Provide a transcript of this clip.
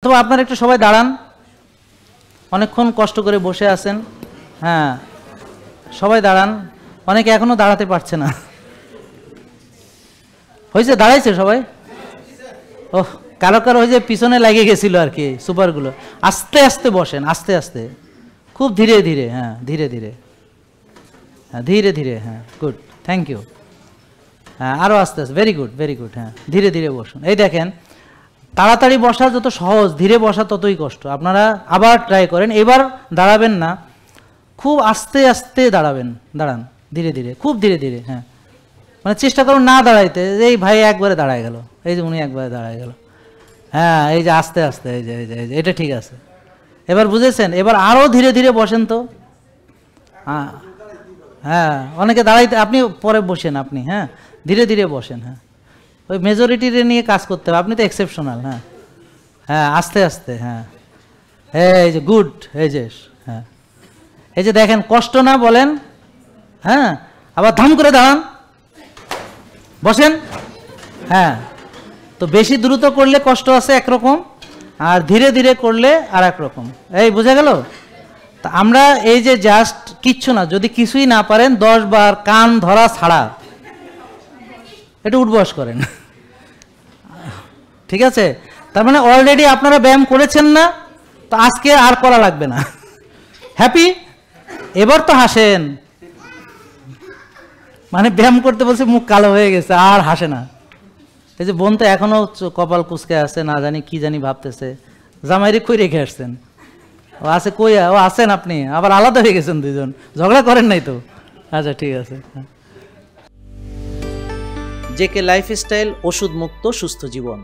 তো আপনারা একটু সবাই দাঁড়ান, অনেকক্ষণ কষ্ট করে বসে আছেন। হ্যাঁ, সবাই দাঁড়ান, অনেকে এখনো দাঁড়াতে পারছে না। হয়েছে, দাঁড়াইছে সবাই? ওহ, কারো কারো ওই যে পিছনে লাগিয়ে গেছিল আর কি সুপারগুলো। আস্তে আস্তে বসেন, আস্তে আস্তে, খুব ধীরে ধীরে। হ্যাঁ, ধীরে ধীরে, হ্যাঁ ধীরে ধীরে। হ্যাঁ, গুড, থ্যাংক ইউ। হ্যাঁ, আরও আস্তে আস্তে, ভেরি গুড ভেরি গুড। হ্যাঁ, ধীরে ধীরে বসুন। এই দেখেন, তাড়াতাড়ি বসা যত সহজ, ধীরে বসা ততই কষ্ট। আপনারা আবার ট্রাই করেন, এবার দাঁড়াবেন না, খুব আস্তে আস্তে দাঁড়াবেন। দাঁড়ান ধীরে ধীরে, খুব ধীরে ধীরে। হ্যাঁ, মানে চেষ্টা করুন না দাঁড়াইতে। এই ভাই একবারে দাঁড়ায় গেল, এই যে উনি একবারে দাঁড়ায় গেল। হ্যাঁ, এই যে আস্তে আস্তে, এই যে এই যে এই যে, এটা ঠিক আছে। এবার বুঝেছেন? এবার আরও ধীরে ধীরে বসেন তো। হ্যাঁ হ্যাঁ, অনেকে দাঁড়াইতে, আপনি পরে বসেন আপনি। হ্যাঁ, ধীরে ধীরে বসেন। হ্যাঁ, ওই মেজরিটির নিয়ে কাজ করতে হবে, আপনি তো এক্সেপশনাল। হ্যাঁ হ্যাঁ, আস্তে আস্তে। হ্যাঁ, এই যে গুড, এই যে। হ্যাঁ, এই যে দেখেন, কষ্ট না বলেন। হ্যাঁ, আবার ধাম করে দাঁড়ান, বসেন। হ্যাঁ, তো বেশি দ্রুত করলে কষ্ট আছে একরকম, আর ধীরে ধীরে করলে আর একরকম। এই বুঝে গেল? তা আমরা এই যে জাস্ট কিচ্ছু না, যদি কিছুই না পারেন 10 বার কান ধরা ছাড়া একটু উঠবস করেন। ঠিক আছে? তার মানে অলরেডি আপনারা ব্যায়াম করেছেন না, তো আজকে আর করা লাগবে না। হ্যাপি? এবার তো হাসেন। মানে ব্যায়াম করতে বলছে, মুখ কালো হয়ে গেছে, আর হাসে না। এই যে বোন তো এখনো কপাল কুচকে আছে, না জানি কি জানি ভাবতেছে। জামাইরে কই রেখে আসছেন? ও আছে কই? ও আছেন আপনি, আবার আলাদা হয়ে গেছেন দুজন, ঝগড়া করেন নাই তো? আচ্ছা ঠিক আছে। জেকে লাইফস্টাইল, ওষুধ মুক্ত সুস্থ জীবন।